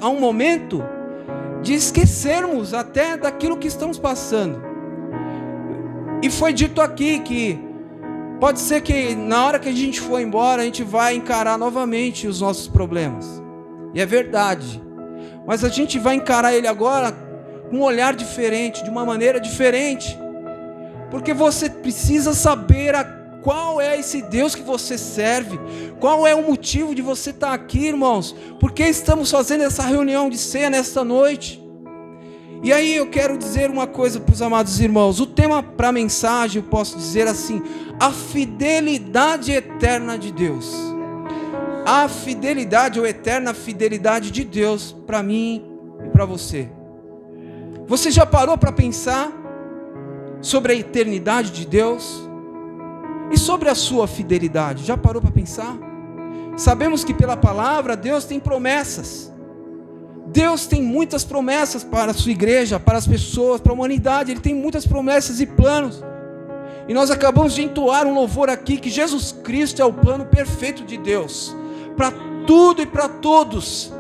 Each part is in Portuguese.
a um momento de esquecermos até daquilo que estamos passando. E foi dito aqui que pode ser que na hora que a gente for embora, a gente vai encarar novamente os nossos problemas. E é verdade. Mas a gente vai encarar ele agora com um olhar diferente, de uma maneira diferente. Porque você precisa saber qual é esse Deus que você serve, qual é o motivo de você estar aqui, irmãos, por que estamos fazendo essa reunião de ceia nesta noite. E aí eu quero dizer uma coisa para os amados irmãos, o tema para a mensagem eu posso dizer assim: a fidelidade eterna de Deus. A fidelidade ou eterna fidelidade de Deus para mim e para você. Você já parou para pensar sobre a eternidade de Deus? E sobre a sua fidelidade, já parou para pensar? Sabemos que pela palavra Deus tem promessas. Deus tem muitas promessas para a sua igreja, para as pessoas, para a humanidade. Ele tem muitas promessas e planos. E nós acabamos de entoar um louvor aqui, que Jesus Cristo é o plano perfeito de Deus, para tudo e para todos.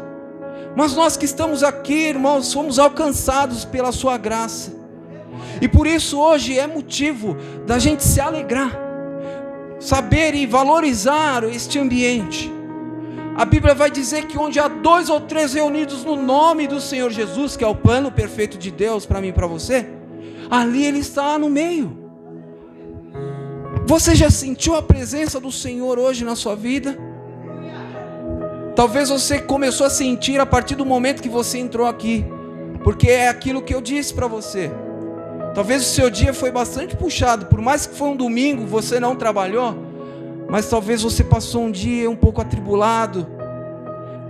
Mas nós que estamos aqui, irmãos, somos alcançados pela sua graça. E por isso hoje é motivo da gente se alegrar, saber e valorizar este ambiente. A Bíblia vai dizer que onde há 2 ou 3 reunidos no nome do Senhor Jesus, que é o plano perfeito de Deus para mim e para você, ali Ele está no meio. Você já sentiu a presença do Senhor hoje na sua vida? Talvez você começou a sentir a partir do momento que você entrou aqui, porque é aquilo que eu disse para você. Talvez o seu dia foi bastante puxado, por mais que foi um domingo, você não trabalhou, mas talvez você passou um dia um pouco atribulado,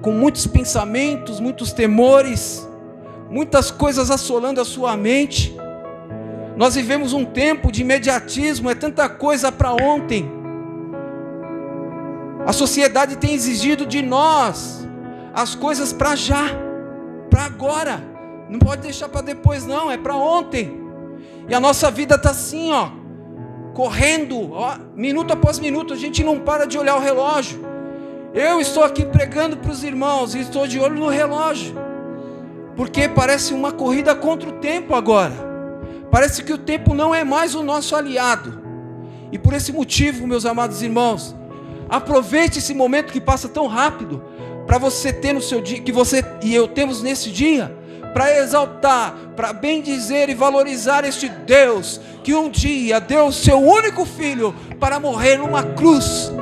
com muitos pensamentos, muitos temores, muitas coisas assolando a sua mente. Nós vivemos um tempo de imediatismo, é tanta coisa para ontem. A sociedade tem exigido de nós as coisas para já, para agora. Não pode deixar para depois não, é para ontem. E a nossa vida está assim, correndo, minuto após minuto, a gente não para de olhar o relógio. Eu estou aqui pregando para os irmãos e estou de olho no relógio, porque parece uma corrida contra o tempo agora. Parece que o tempo não é mais o nosso aliado. E por esse motivo, meus amados irmãos, aproveite esse momento que passa tão rápido, para você ter no seu dia, que você e eu temos nesse dia, para exaltar, para bendizer e valorizar este Deus, que um dia deu o seu único filho para morrer numa cruz,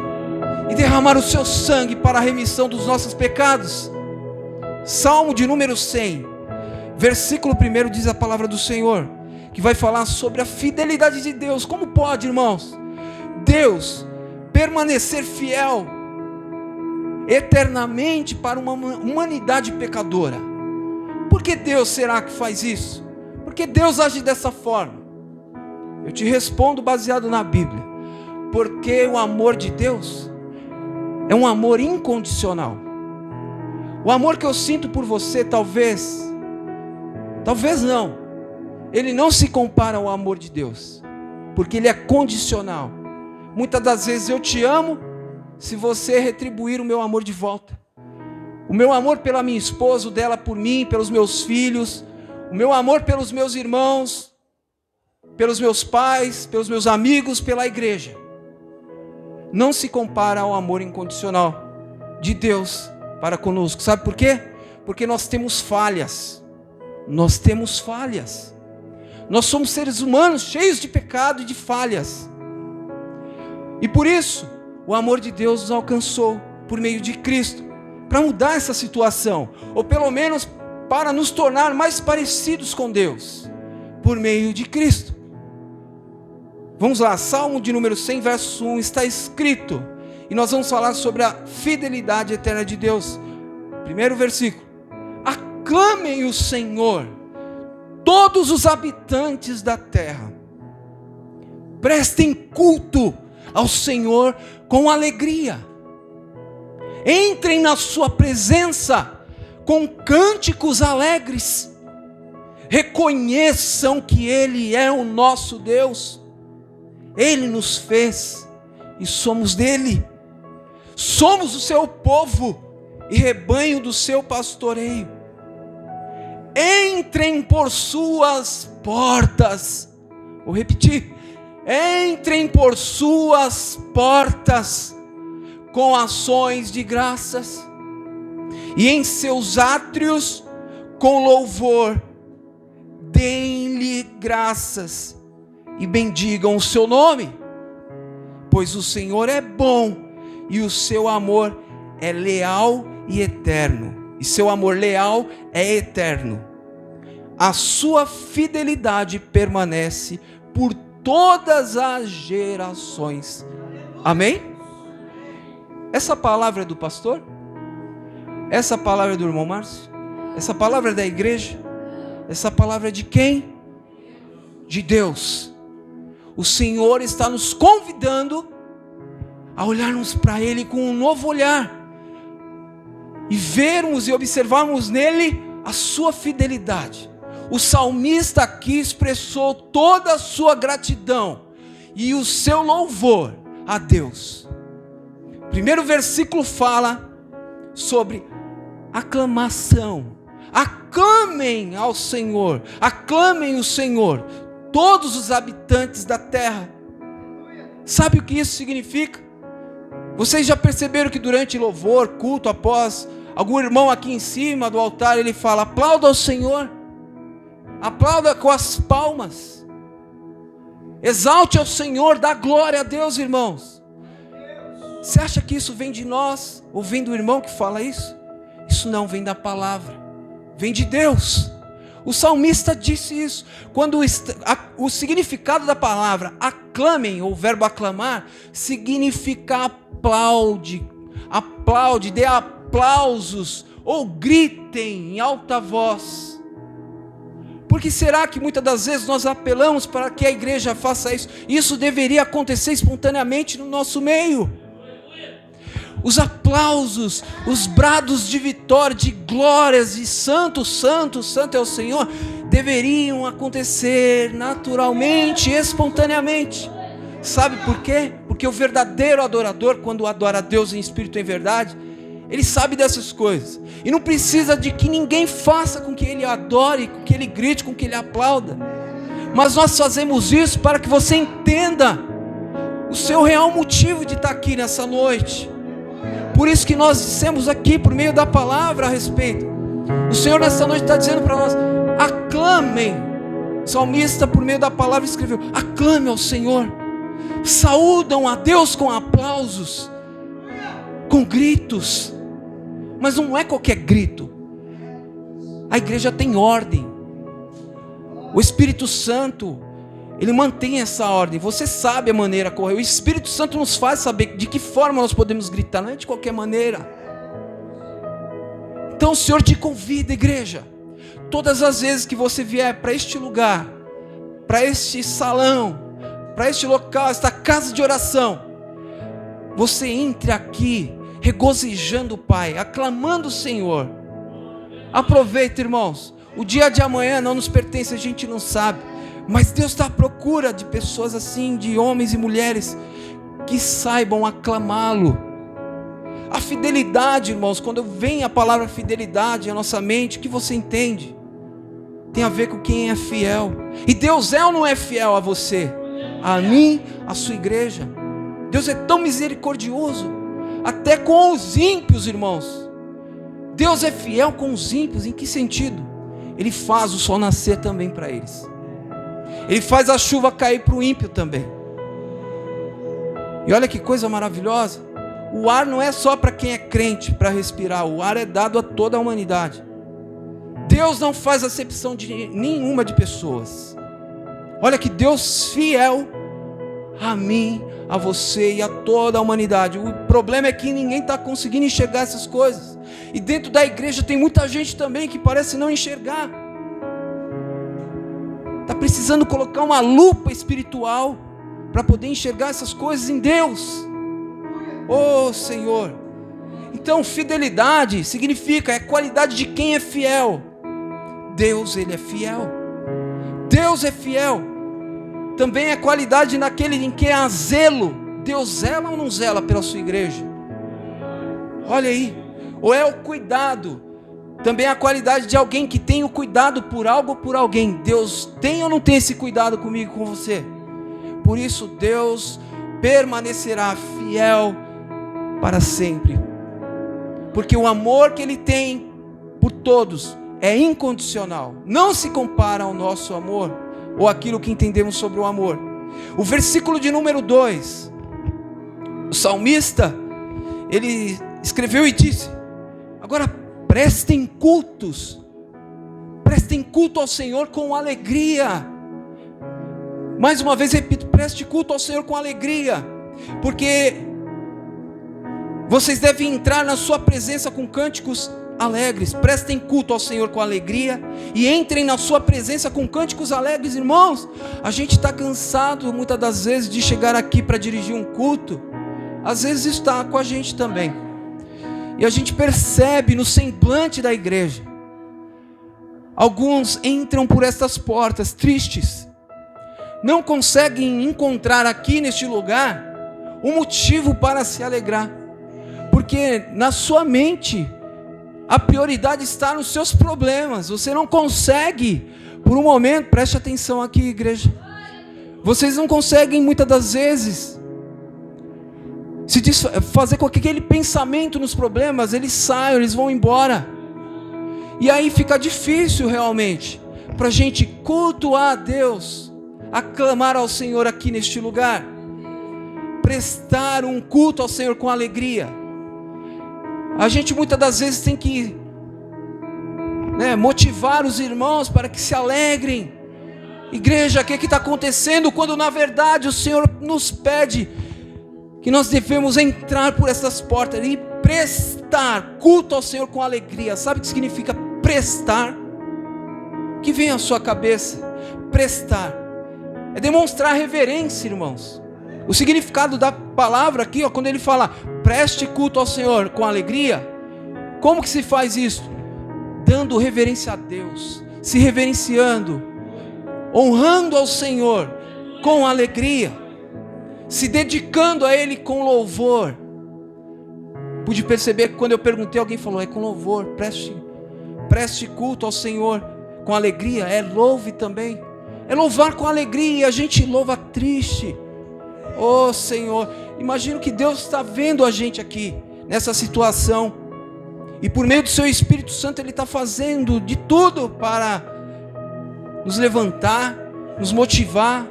e derramar o seu sangue para a remissão dos nossos pecados. Salmo de número 100, versículo 1 diz a palavra do Senhor, que vai falar sobre a fidelidade de Deus. Como pode, irmãos, Deus permanecer fiel eternamente para uma humanidade pecadora? Por que Deus será que faz isso? Por que Deus age dessa forma? Eu te respondo baseado na Bíblia. Porque o amor de Deus é um amor incondicional. O amor que eu sinto por você, talvez não, ele não se compara ao amor de Deus, porque ele é condicional. Muitas das vezes eu te amo se você retribuir o meu amor de volta. O meu amor pela minha esposa, o dela por mim, pelos meus filhos, o meu amor pelos meus irmãos, pelos meus pais, pelos meus amigos, pela igreja, não se compara ao amor incondicional de Deus para conosco. Sabe por quê? Porque nós temos falhas. Nós temos falhas. Nós somos seres humanos cheios de pecado e de falhas. E por isso, o amor de Deus nos alcançou por meio de Cristo, para mudar essa situação, ou pelo menos para nos tornar mais parecidos com Deus, por meio de Cristo. Vamos lá, Salmo de número 100, verso 1, está escrito, e nós vamos falar sobre a fidelidade eterna de Deus. Primeiro versículo: aclamem o Senhor, todos os habitantes da terra, prestem culto ao Senhor com alegria, entrem na sua presença com cânticos alegres, reconheçam que Ele é o nosso Deus, Ele nos fez e somos dele, somos o seu povo e rebanho do seu pastoreio. entrem por suas portas. Vou repetir: entrem por suas portas com ações de graças, e em seus átrios com louvor, deem-lhe graças e bendigam o seu nome, pois o Senhor é bom e o seu amor é leal e eterno. E seu amor leal é eterno. A sua fidelidade permanece por todas as gerações. Amém? Essa palavra é do pastor? Essa palavra é do irmão Márcio? Essa palavra é da igreja? Essa palavra é de quem? De Deus. O Senhor está nos convidando a olharmos para Ele com um novo olhar e vermos e observarmos nele a sua fidelidade. O salmista aqui expressou toda a sua gratidão e o seu louvor a Deus. O primeiro versículo fala sobre aclamação. Aclamem ao Senhor, aclamem o Senhor, todos os habitantes da terra. Sabe o que isso significa? Vocês já perceberam que durante louvor, culto, após algum irmão aqui em cima do altar, ele fala: aplauda ao Senhor, aplauda com as palmas, exalte ao Senhor, dá glória a Deus, irmãos. Você acha que isso vem de nós, ou vem do irmão que fala isso? Isso não vem da palavra, vem de Deus. O salmista disse isso. Quando o significado da palavra aclamem, ou o verbo aclamar, significa aplaude, dê aplausos, ou gritem em alta voz. Por que será que muitas das vezes nós apelamos para que a igreja faça isso? Isso deveria acontecer espontaneamente no nosso meio. Os aplausos, os brados de vitória, de glórias, de santo, santo, santo é o Senhor, deveriam acontecer naturalmente, espontaneamente. Sabe por quê? Porque o verdadeiro adorador, quando adora a Deus em espírito e em verdade, ele sabe dessas coisas, e não precisa de que ninguém faça com que ele adore, com que ele grite, com que ele aplauda. Mas nós fazemos isso para que você entenda o seu real motivo de estar aqui nessa noite. Por isso que nós dissemos aqui, por meio da palavra a respeito. O Senhor nessa noite está dizendo para nós: aclamem. O salmista, por meio da palavra, escreveu: aclame ao Senhor. Saúdam a Deus com aplausos, com gritos. Mas não é qualquer grito. A igreja tem ordem. O Espírito Santo, ele mantém essa ordem. Você sabe a maneira correta. O Espírito Santo nos faz saber de que forma nós podemos gritar. Não é de qualquer maneira. Então o Senhor te convida, igreja. Todas as vezes que você vier para este lugar, para este salão, para este local, esta casa de oração, você entre aqui regozijando o Pai, aclamando o Senhor. Aproveita, irmãos. O dia de amanhã não nos pertence, a gente não sabe. Mas Deus está à procura de pessoas assim, de homens e mulheres que saibam aclamá-lo. A fidelidade, irmãos, quando vem a palavra fidelidade à nossa mente, o que você entende? Tem a ver com quem é fiel. E Deus é ou não é fiel a você? A mim, a sua igreja. Deus é tão misericordioso, até com os ímpios, irmãos. Deus é fiel com os ímpios, em que sentido? Ele faz o sol nascer também para eles. Ele faz a chuva cair para o ímpio também. E olha que coisa maravilhosa. O ar não é só para quem é crente, para respirar. O ar é dado a toda a humanidade. Deus não faz acepção de nenhuma de pessoas. Olha que Deus fiel a mim, a você e a toda a humanidade. O problema é que ninguém está conseguindo enxergar essas coisas. E dentro da igreja tem muita gente também que parece não enxergar. Está precisando colocar uma lupa espiritual para poder enxergar essas coisas em Deus. Oh Senhor. Então fidelidade significa, é qualidade de quem é fiel. Deus, Ele é fiel. Deus é fiel. Também é qualidade naquele em quem há zelo. Deus zela ou não zela pela sua igreja? Olha aí. Ou é o cuidado também a qualidade de alguém que tem o cuidado por algo ou por alguém. Deus tem ou não tem esse cuidado comigo, com você? Por isso Deus permanecerá fiel para sempre, porque o amor que Ele tem por todos é incondicional, não se compara ao nosso amor, ou aquilo que entendemos sobre o amor. O versículo de número 2, o salmista, ele escreveu e disse: agora prestem culto ao Senhor com alegria. Mais uma vez repito, preste culto ao Senhor com alegria, porque vocês devem entrar na sua presença com cânticos alegres. Prestem culto ao Senhor com alegria e entrem na sua presença com cânticos alegres. Irmãos, a gente está cansado muitas das vezes de chegar aqui para dirigir um culto. Às vezes está com a gente também, e a gente percebe no semblante da igreja, alguns entram por estas portas tristes, não conseguem encontrar aqui neste lugar um motivo para se alegrar, porque na sua mente a prioridade está nos seus problemas. Você não consegue, por um momento, preste atenção aqui, igreja, vocês não conseguem muitas das vezes fazer com que aquele pensamento nos problemas, eles saiam, eles vão embora, e aí fica difícil realmente para a gente cultuar a Deus, aclamar ao Senhor aqui neste lugar, prestar um culto ao Senhor com alegria. A gente muitas das vezes tem que motivar os irmãos para que se alegrem. Igreja, o que está acontecendo? Quando na verdade o Senhor nos pede que nós devemos entrar por essas portas e prestar culto ao Senhor com alegria. Sabe o que significa prestar? O que vem à sua cabeça? Prestar é demonstrar reverência, irmãos. O significado da palavra aqui, quando ele fala preste culto ao Senhor com alegria, como que se faz isso? Dando reverência a Deus, se reverenciando, honrando ao Senhor com alegria, se dedicando a Ele com louvor. Pude perceber que quando eu perguntei, alguém falou, é com louvor, preste culto ao Senhor com alegria, louve também, é louvar com alegria. E a gente louva triste. Oh Senhor, imagino que Deus está vendo a gente aqui nessa situação, e por meio do seu Espírito Santo Ele está fazendo de tudo para nos levantar, nos motivar.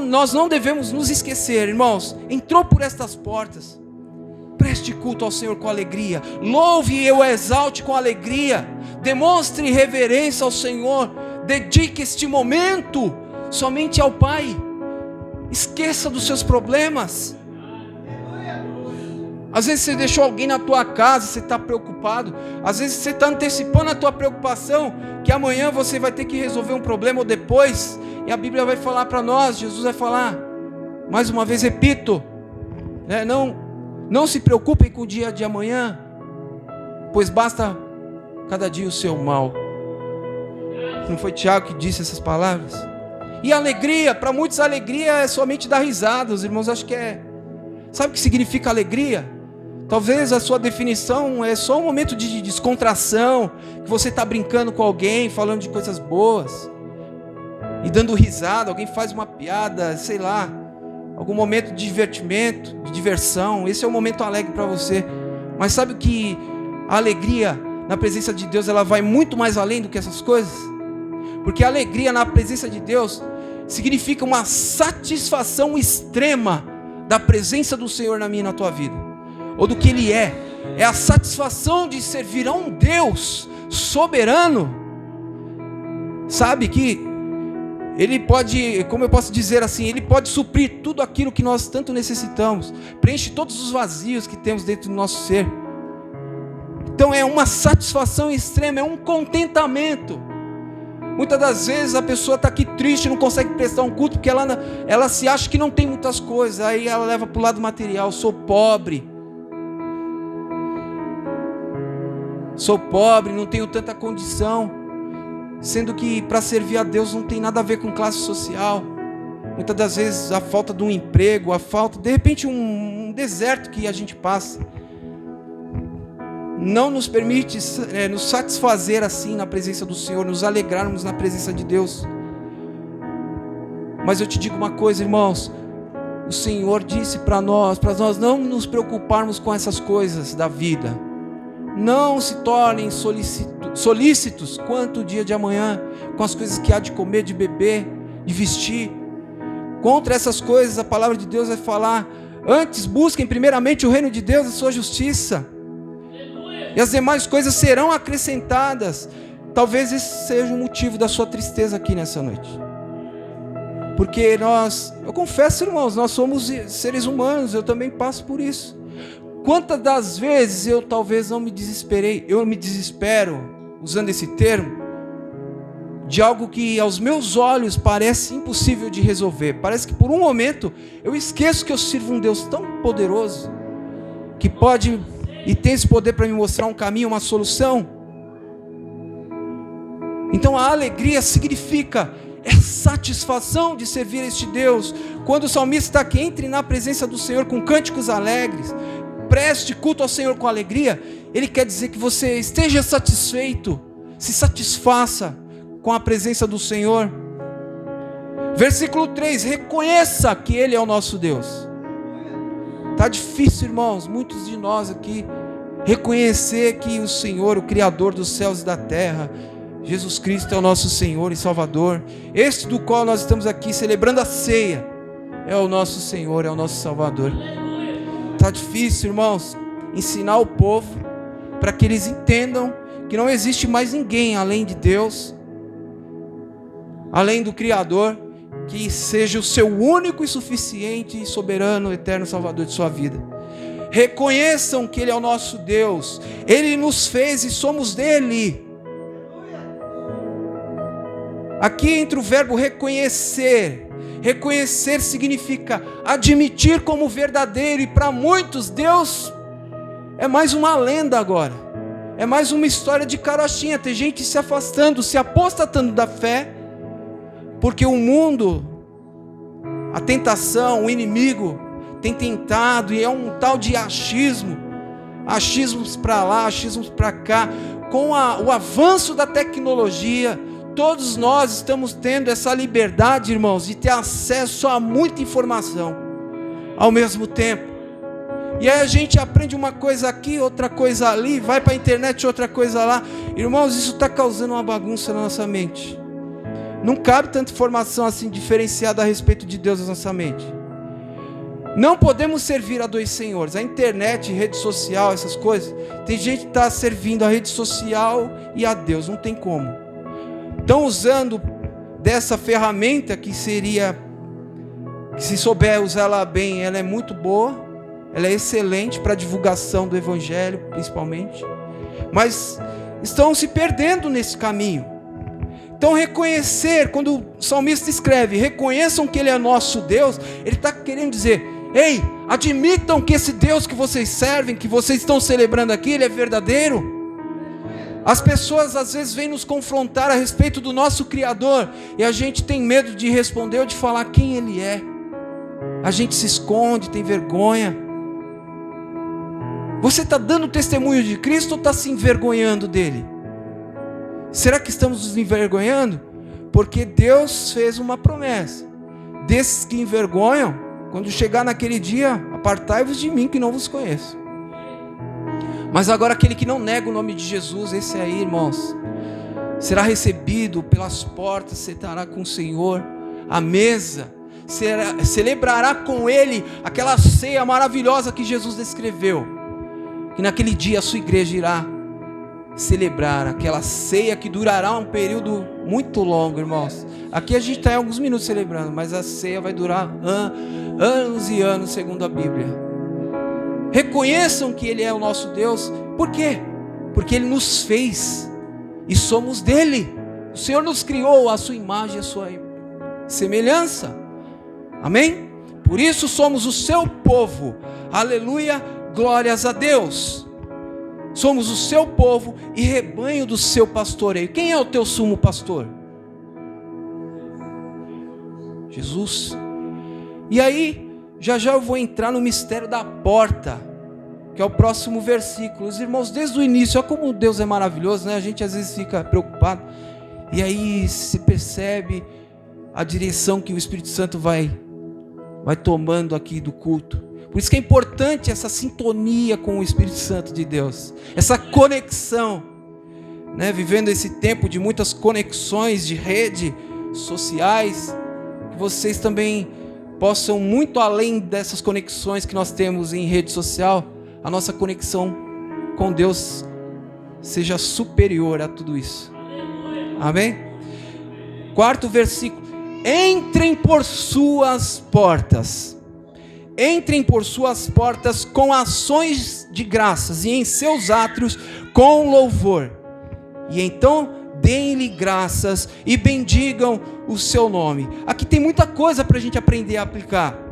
Nós não devemos nos esquecer, irmãos, entrou por estas portas, preste culto ao Senhor com alegria, louve e o exalte com alegria, demonstre reverência ao Senhor, dedique este momento somente ao Pai, esqueça dos seus problemas. Às vezes você deixou alguém na tua casa, você está preocupado, às vezes você está antecipando a tua preocupação, que amanhã você vai ter que resolver um problema ou depois, e a Bíblia vai falar para nós, Jesus vai falar, mais uma vez repito, não se preocupem com o dia de amanhã, pois basta cada dia o seu mal. Não foi Tiago que disse essas palavras? E alegria, para muitos alegria é somente dar risada. Os irmãos acham que sabe o que significa alegria? Talvez a sua definição é só um momento de descontração, que você está brincando com alguém, falando de coisas boas e dando risada, alguém faz uma piada, sei lá, algum momento de divertimento, de diversão. Esse é um momento alegre para você. Mas sabe o que a alegria na presença de Deus, ela vai muito mais além do que essas coisas? Porque a alegria na presença de Deus significa uma satisfação extrema da presença do Senhor na minha e na tua vida, ou do que Ele é a satisfação de servir a um Deus soberano. Sabe que Ele pode, como eu posso dizer assim, Ele pode suprir tudo aquilo que nós tanto necessitamos, preenche todos os vazios que temos dentro do nosso ser. Então é uma satisfação extrema, é um contentamento. Muitas das vezes a pessoa está aqui triste, não consegue prestar um culto, porque ela se acha que não tem muitas coisas, aí ela leva para o lado material, sou pobre, não tenho tanta condição, sendo que para servir a Deus não tem nada a ver com classe social. Muitas das vezes a falta de um emprego, a falta, de repente um deserto que a gente passa, não nos permite nos satisfazer assim na presença do Senhor, nos alegrarmos na presença de Deus. Mas eu te digo uma coisa, irmãos, o Senhor disse para nós não nos preocuparmos com essas coisas da vida. Não se tornem solícitos quanto o dia de amanhã, com as coisas que há de comer, de beber, de vestir. Contra essas coisas a palavra de Deus vai falar: antes busquem primeiramente o reino de Deus e a sua justiça, e as demais coisas serão acrescentadas. Talvez esse seja o motivo da sua tristeza aqui nessa noite. Porque eu confesso, irmãos, nós somos seres humanos, eu também passo por isso. Quantas das vezes eu talvez não me desesperei, eu me desespero, usando esse termo, de algo que aos meus olhos parece impossível de resolver. Parece que por um momento eu esqueço que eu sirvo um Deus tão poderoso, que pode e tem esse poder para me mostrar um caminho, uma solução. Então a alegria significa satisfação de servir a este Deus. Quando o salmista está aqui: entre na presença do Senhor com cânticos alegres, preste culto ao Senhor com alegria, ele quer dizer que você esteja satisfeito, se satisfaça com a presença do Senhor. Versículo 3: reconheça que Ele é o nosso Deus. Está difícil, irmãos, muitos de nós aqui, reconhecer que o Senhor, o Criador dos céus e da terra, Jesus Cristo é o nosso Senhor e Salvador, este do qual nós estamos aqui celebrando a ceia, é o nosso Senhor, é o nosso Salvador. Está difícil, irmãos, ensinar o povo para que eles entendam que não existe mais ninguém além de Deus, além do Criador, que seja o seu único e suficiente e soberano, eterno Salvador de sua vida. Reconheçam que Ele é o nosso Deus, Ele nos fez e somos dele. Aqui entra o verbo reconhecer. Reconhecer significa admitir como verdadeiro, e para muitos Deus é mais uma lenda agora, é mais uma história de carochinha. Tem gente se afastando, se apostatando da fé, porque o mundo, a tentação, o inimigo tem tentado, e é um tal de achismos para lá, achismos para cá. Com o avanço da tecnologia, todos nós estamos tendo essa liberdade, irmãos, de ter acesso a muita informação ao mesmo tempo. E aí a gente aprende uma coisa aqui, outra coisa ali, vai para a internet, outra coisa lá. Irmãos, isso está causando uma bagunça na nossa mente. Não cabe tanta informação assim diferenciada a respeito de Deus na nossa mente. Não podemos servir a dois senhores. A internet, rede social, essas coisas, tem gente que está servindo a rede social e a Deus, não tem como. Estão usando dessa ferramenta que seria, que se souber usar ela bem, ela é muito boa, ela é excelente para a divulgação do Evangelho, principalmente, mas estão se perdendo nesse caminho. Então reconhecer, quando o salmista escreve, reconheçam que Ele é nosso Deus, ele está querendo dizer: ei, admitam que esse Deus que vocês servem, que vocês estão celebrando aqui, Ele é verdadeiro. As pessoas às vezes vêm nos confrontar a respeito do nosso Criador, e a gente tem medo de responder ou de falar quem Ele é. A gente se esconde, tem vergonha. Você está dando testemunho de Cristo ou está se envergonhando dele? Será que estamos nos envergonhando? Porque Deus fez uma promessa: desses que envergonham, quando chegar naquele dia, apartai-vos de mim que não vos conheço. Mas agora aquele que não nega o nome de Jesus, esse aí, irmãos, será recebido pelas portas, sentará com o Senhor à mesa, celebrará com Ele aquela ceia maravilhosa que Jesus descreveu, que naquele dia a sua igreja irá celebrar aquela ceia que durará um período muito longo, irmãos. Aqui a gente está em alguns minutos celebrando, mas a ceia vai durar anos e anos, segundo a Bíblia. Reconheçam que Ele é o nosso Deus. Por quê? Porque Ele nos fez e somos dele. O Senhor nos criou à sua imagem e à sua semelhança. Amém? Por isso somos o seu povo. Aleluia, glórias a Deus. Somos o seu povo e rebanho do seu pastoreio. Quem é o teu sumo pastor? Jesus. E aí, já eu vou entrar no mistério da porta, que é o próximo versículo. Os irmãos, desde o início, olha como Deus é maravilhoso, né? A gente às vezes fica preocupado, e aí se percebe a direção que o Espírito Santo vai tomando aqui do culto. Por isso que é importante essa sintonia com o Espírito Santo de Deus, essa conexão, né? Vivendo esse tempo de muitas conexões de rede sociais, que vocês também possam, muito além dessas conexões que nós temos em rede social, a nossa conexão com Deus seja superior a tudo isso. Amém? 4º versículo: entrem por suas portas. Entrem por suas portas com ações de graças, e em seus átrios com louvor. E então deem-lhe graças e bendigam o seu nome. Aqui tem muita coisa para a gente aprender a aplicar.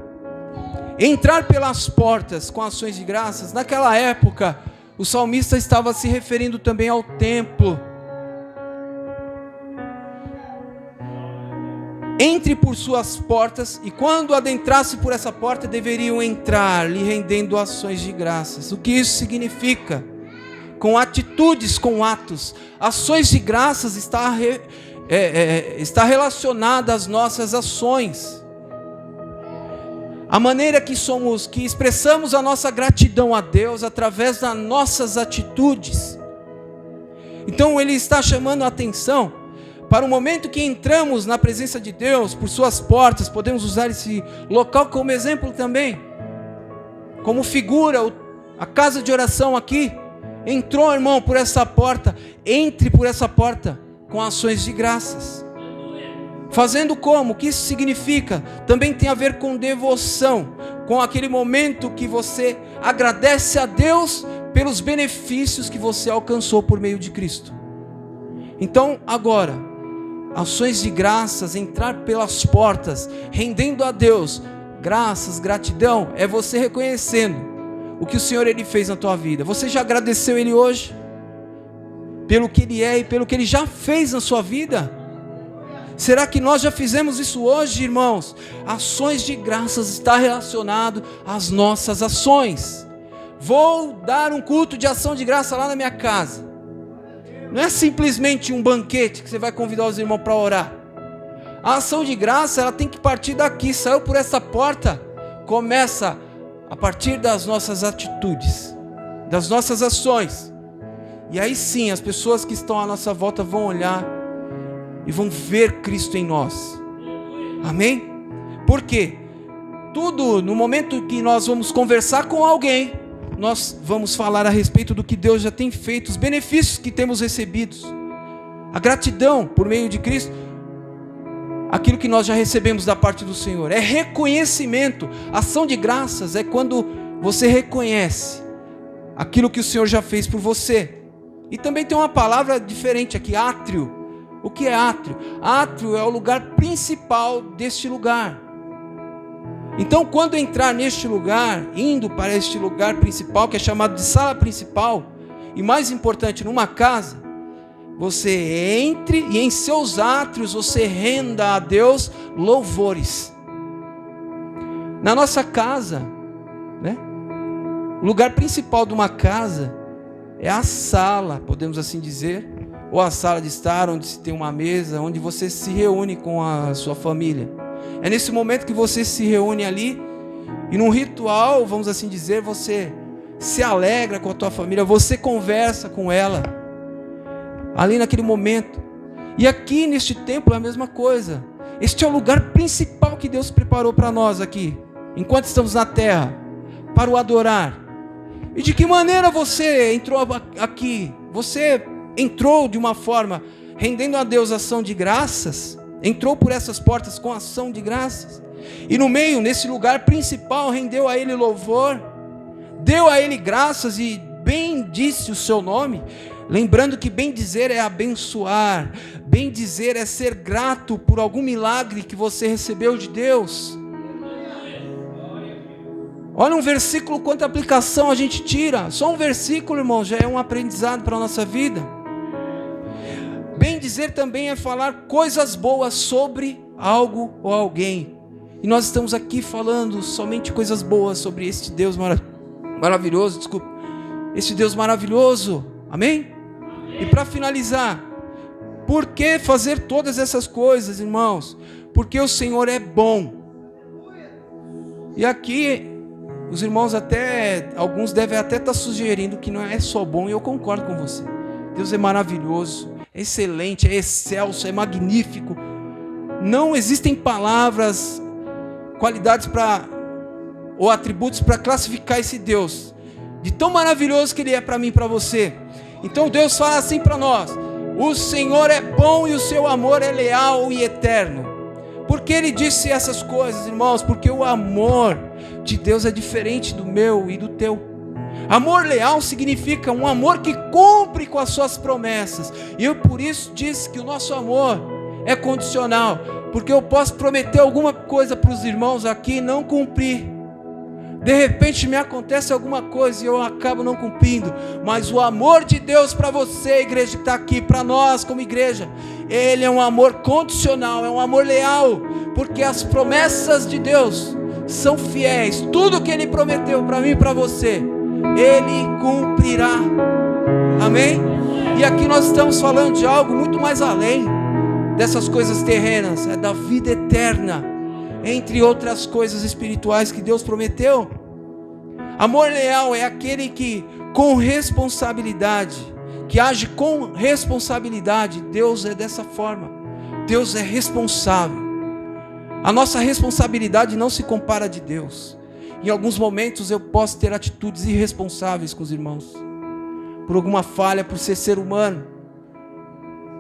Entrar pelas portas com ações de graças. Naquela época, o salmista estava se referindo também ao templo. Entre por suas portas, e quando adentrasse por essa porta, deveriam entrar lhe rendendo ações de graças. O que isso significa? Com atitudes, com atos. Ações de graças está relacionada às nossas ações. A maneira que expressamos a nossa gratidão a Deus através das nossas atitudes. Então ele está chamando a atenção para o momento que entramos na presença de Deus, por suas portas. Podemos usar esse local como exemplo também, como figura, a casa de oração aqui. Entrou, irmão, por essa porta, entre por essa porta com ações de graças. Fazendo como? O que isso significa? Também tem a ver com devoção, com aquele momento que você agradece a Deus pelos benefícios que você alcançou por meio de Cristo. Então, agora, ações de graças, entrar pelas portas, rendendo a Deus graças, gratidão, é você reconhecendo o que o Senhor ele fez na tua vida. Você já agradeceu Ele hoje? Pelo que Ele é e pelo que Ele já fez na sua vida? Será que nós já fizemos isso hoje, irmãos? Ações de graças está relacionado às nossas ações. Vou dar um culto de ação de graça lá na minha casa. Não é simplesmente um banquete que você vai convidar os irmãos para orar. A ação de graça, ela tem que partir daqui. Saiu por essa porta, começa a partir das nossas atitudes, das nossas ações. E aí sim, as pessoas que estão à nossa volta vão olhar e vão ver Cristo em nós. Amém? Por quê? Tudo, no momento que nós vamos conversar com alguém, nós vamos falar a respeito do que Deus já tem feito, os benefícios que temos recebidos, a gratidão por meio de Cristo, aquilo que nós já recebemos da parte do Senhor. É reconhecimento. Ação de graças é quando você reconhece aquilo que o Senhor já fez por você. E também tem uma palavra diferente aqui, átrio. O que é átrio? Átrio é o lugar principal deste lugar. Então, quando entrar neste lugar, indo para este lugar principal, que é chamado de sala principal, e mais importante, numa casa, você entre e em seus átrios você renda a Deus louvores. Na nossa casa, né? O lugar principal de uma casa é a sala, podemos assim dizer, ou a sala de estar, onde se tem uma mesa, onde você se reúne com a sua família. É nesse momento que você se reúne ali, e num ritual, vamos assim dizer, você se alegra com a tua família, você conversa com ela, ali naquele momento. E aqui neste templo é a mesma coisa. Este é o lugar principal que Deus preparou para nós aqui, enquanto estamos na terra, para o adorar. E de que maneira você entrou aqui? Você entrou de uma forma rendendo a Deus ação de graças, entrou por essas portas com ação de graças, e no meio, nesse lugar principal, rendeu a Ele louvor, deu a Ele graças e bendisse o seu nome. Lembrando que bendizer é abençoar, bendizer é ser grato por algum milagre que você recebeu de Deus. Olha um versículo, quanta aplicação a gente tira. Só um versículo, irmão, já é um aprendizado para a nossa vida. Bendizer também é falar coisas boas sobre algo ou alguém. E nós estamos aqui falando somente coisas boas sobre este Deus maravilhoso, esse Deus maravilhoso. Amém? E para finalizar, por que fazer todas essas coisas, irmãos? Porque o Senhor é bom. E aqui, os irmãos alguns devem até estar sugerindo que não é só bom, e eu concordo com você. Deus é maravilhoso, é excelente, é excelso, é magnífico. Não existem palavras, qualidades ou atributos para classificar esse Deus, de tão maravilhoso que Ele é para mim e para você. Então Deus fala assim para nós: o Senhor é bom e o seu amor é leal e eterno. Por que Ele disse essas coisas, irmãos? Porque o amor de Deus é diferente do meu e do teu. Amor leal significa um amor que cumpre com as suas promessas. E eu por isso disse que o nosso amor é condicional, porque eu posso prometer alguma coisa para os irmãos aqui e não cumprir. De repente me acontece alguma coisa e eu acabo não cumprindo. Mas o amor de Deus para você, igreja que está aqui, para nós como igreja, Ele é um amor condicional, é um amor leal, porque as promessas de Deus são fiéis. Tudo que Ele prometeu para mim e para você, Ele cumprirá. Amém? E aqui nós estamos falando de algo muito mais além dessas coisas terrenas, é da vida eterna, entre outras coisas espirituais que Deus prometeu. Amor leal é aquele que com responsabilidade, que age com responsabilidade. Deus é dessa forma. Deus é responsável. A nossa responsabilidade não se compara a de Deus. Em alguns momentos eu posso ter atitudes irresponsáveis com os irmãos, por alguma falha, por ser humano.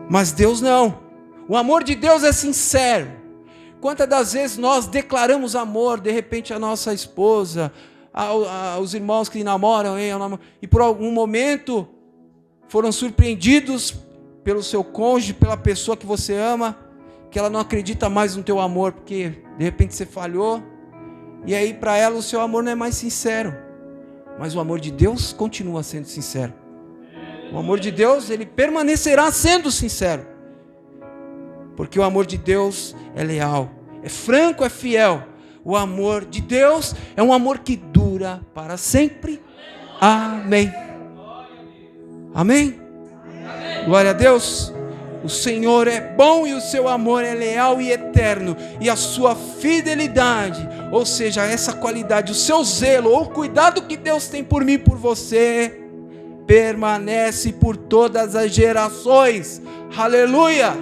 Mas Deus não. O amor de Deus é sincero. Quantas das vezes nós declaramos amor, de repente a nossa esposa, aos irmãos que namoram, e por algum momento foram surpreendidos pelo seu cônjuge, pela pessoa que você ama, que ela não acredita mais no teu amor, porque de repente você falhou, e aí para ela o seu amor não é mais sincero. Mas o amor de Deus continua sendo sincero. O amor de Deus, ele permanecerá sendo sincero. Porque o amor de Deus é leal, é franco, é fiel. O amor de Deus é um amor que dura para sempre. Amém. Amém? Glória a Deus. O Senhor é bom e o seu amor é leal e eterno. E a sua fidelidade, ou seja, essa qualidade, o seu zelo, ou o cuidado que Deus tem por mim e por você, permanece por todas as gerações. Aleluia!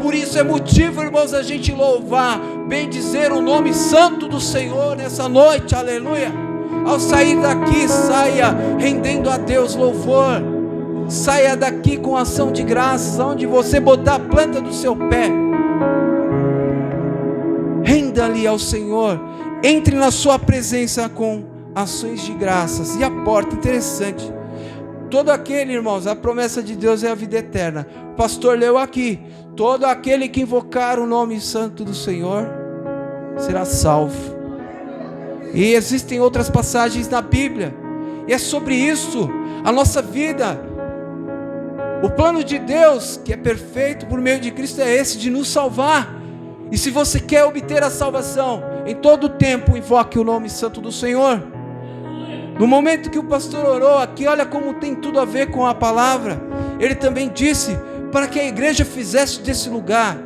Por isso é motivo, irmãos, a gente louvar, bendizer o nome santo do Senhor nessa noite, aleluia. Ao sair daqui, saia rendendo a Deus louvor, saia daqui com ação de graças, onde você botar a planta do seu pé, renda-lhe ao Senhor, entre na sua presença com ações de graças. E a porta, interessante, todo aquele, irmãos, a promessa de Deus é a vida eterna. O pastor leu aqui: todo aquele que invocar o nome santo do Senhor será salvo. E existem outras passagens na Bíblia, e é sobre isso a nossa vida. O plano de Deus, que é perfeito por meio de Cristo, é esse, de nos salvar. E se você quer obter a salvação, em todo tempo invoque o nome santo do Senhor. No momento que o pastor orou aqui, olha como tem tudo a ver com a palavra. Ele também disse para que a igreja fizesse desse lugar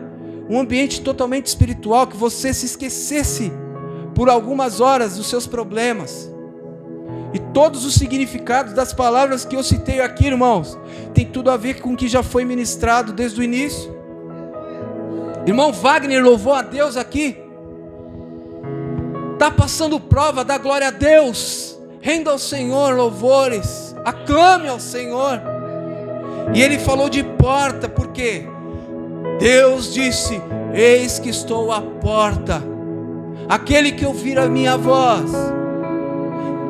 um ambiente totalmente espiritual, que você se esquecesse por algumas horas dos seus problemas. E todos os significados das palavras que eu citei aqui, irmãos, tem tudo a ver com o que já foi ministrado desde o início. Irmão Wagner louvou a Deus aqui, está passando prova, dá glória a Deus, renda ao Senhor louvores, aclame ao Senhor. E ele falou de porta, porque Deus disse: eis que estou à porta, aquele que ouvir a minha voz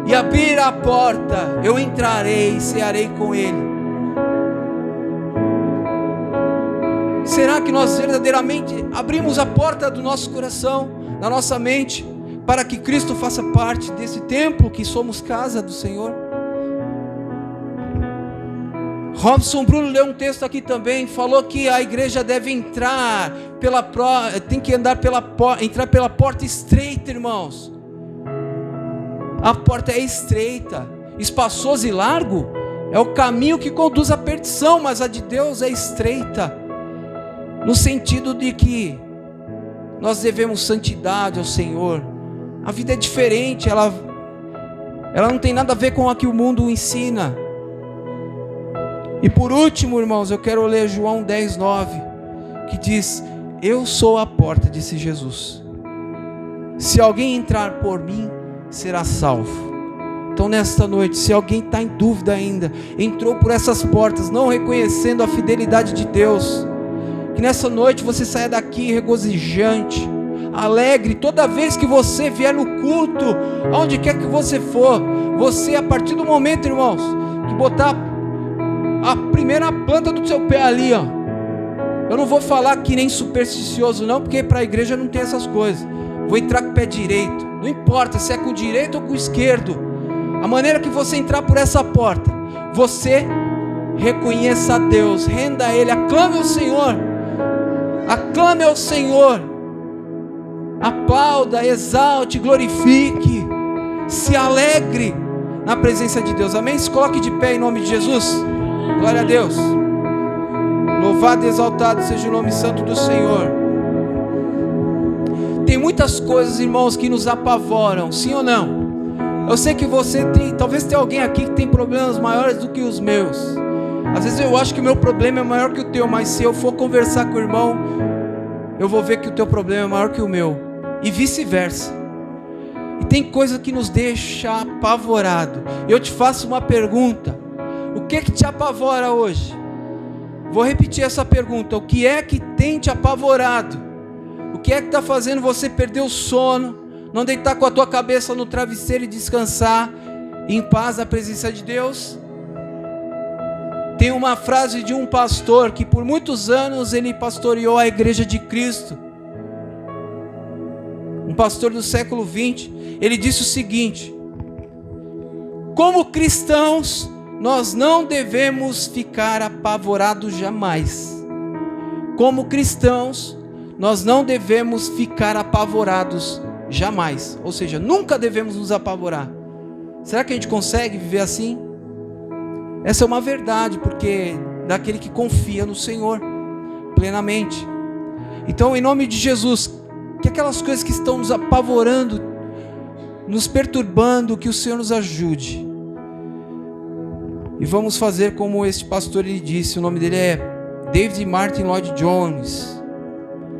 e abrir a porta, eu entrarei e cearei com ele. Será que nós verdadeiramente abrimos a porta do nosso coração, da nossa mente, para que Cristo faça parte desse templo que somos casa do Senhor? Robson Bruno leu um texto aqui também, falou que a igreja deve entrar tem que entrar pela porta estreita, irmãos. A porta é estreita, espaçoso e largo é o caminho que conduz à perdição, mas a de Deus é estreita, no sentido de que nós devemos santidade ao Senhor. A vida é diferente, ela não tem nada a ver com a que o mundo ensina. E por último, irmãos, eu quero ler João 10:9, que diz: eu sou a porta, disse Jesus. Se alguém entrar por mim, será salvo. Então nesta noite, se alguém está em dúvida ainda, entrou por essas portas, não reconhecendo a fidelidade de Deus, que nessa noite você saia daqui regozijante, alegre, toda vez que você vier no culto, aonde quer que você for, você a partir do momento, irmãos, que botar a primeira planta do seu pé ali, ó. Eu não vou falar que nem supersticioso não, porque para a igreja não tem essas coisas. Vou entrar com o pé direito, não importa se é com o direito ou com o esquerdo. A maneira que você entrar por essa porta, você reconheça a Deus, renda a Ele, aclame ao Senhor, aclame ao Senhor, aplauda, exalte, glorifique, se alegre na presença de Deus. Amém? Se coloque de pé em nome de Jesus. Glória a Deus. Louvado e exaltado seja o nome santo do Senhor. Tem muitas coisas, irmãos, que nos apavoram, sim ou não? Eu sei que você tem, talvez tenha alguém aqui que tem problemas maiores do que os meus. Às vezes eu acho que o meu problema é maior que o teu, mas se eu for conversar com o irmão, eu vou ver que o teu problema é maior que o meu, e vice-versa. E tem coisa que nos deixa apavorado. Eu te faço uma pergunta: o que te apavora hoje? Vou repetir essa pergunta: o que é que tem te apavorado? O que é que está fazendo você perder o sono, não deitar com a tua cabeça no travesseiro e descansar em paz na presença de Deus? Tem uma frase de um pastor que por muitos anos ele pastoreou a igreja de Cristo, um pastor do século 20, ele disse o seguinte: como cristãos, nós não devemos ficar apavorados jamais. Como cristãos, nós não devemos ficar apavorados jamais. Ou seja, nunca devemos nos apavorar. Será que a gente consegue viver assim? Essa é uma verdade, porque daquele que confia no Senhor plenamente. Então, em nome de Jesus, que aquelas coisas que estão nos apavorando, nos perturbando, que o Senhor nos ajude. E vamos fazer como este pastor ele disse. O nome dele é David Martin Lloyd Jones,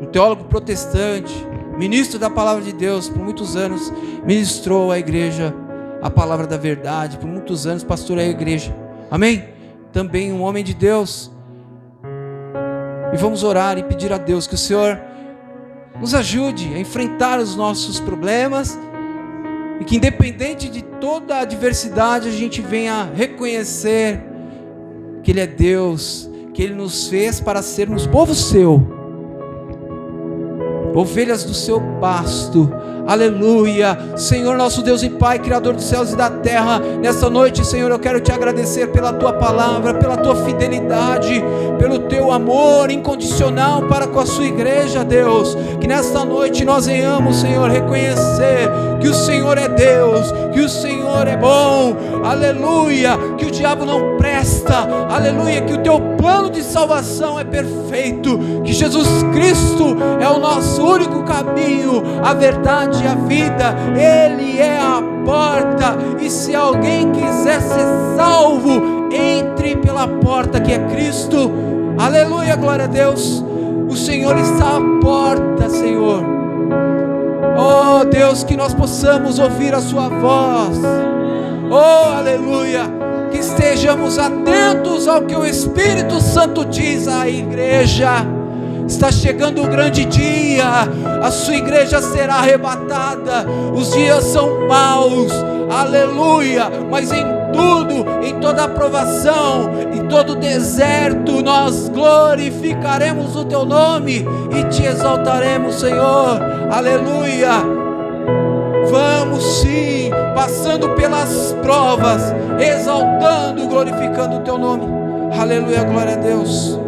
um teólogo protestante, ministro da palavra de Deus. Por muitos anos ministrou à igreja a palavra da verdade, por muitos anos pastoreou a igreja. Amém? Também um homem de Deus. E vamos orar e pedir a Deus que o Senhor nos ajude a enfrentar os nossos problemas, e que independente de toda a adversidade, a gente venha reconhecer que Ele é Deus, que Ele nos fez para sermos povo seu, ovelhas do seu pasto. Aleluia. Senhor, nosso Deus e Pai, Criador dos céus e da terra, nessa noite, Senhor, eu quero te agradecer pela tua palavra, pela tua fidelidade, pelo teu amor incondicional para com a sua igreja, Deus. Que nesta noite nós venhamos, Senhor, reconhecer que o Senhor é Deus, que o Senhor é bom, aleluia, que o diabo não presta, aleluia, que o teu plano de salvação é perfeito, que Jesus Cristo é o nosso único caminho, a verdade e a vida. Ele é a porta, e se alguém quiser ser salvo, entre pela porta que é Cristo. Aleluia, glória a Deus. O Senhor está à porta, Senhor. Oh Deus, que nós possamos ouvir a sua voz. Oh, aleluia. Que estejamos atentos ao que o Espírito Santo diz à igreja. Está chegando o grande dia, a sua igreja será arrebatada. Os dias são maus, aleluia, mas em tudo, em toda aprovação, em todo deserto, nós glorificaremos o teu nome e te exaltaremos, Senhor, aleluia. Vamos sim, passando pelas provas, exaltando, glorificando o teu nome, aleluia, glória a Deus.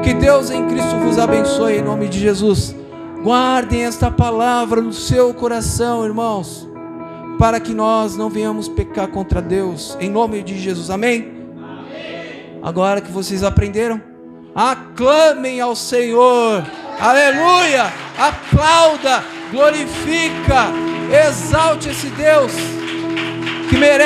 Que Deus em Cristo vos abençoe em nome de Jesus. Guardem esta palavra no seu coração, irmãos. para que nós não venhamos pecar contra Deus, em nome de Jesus, amém? Agora que vocês aprenderam, aclamem ao Senhor, aleluia, aplauda, glorifica, exalte esse Deus que merece.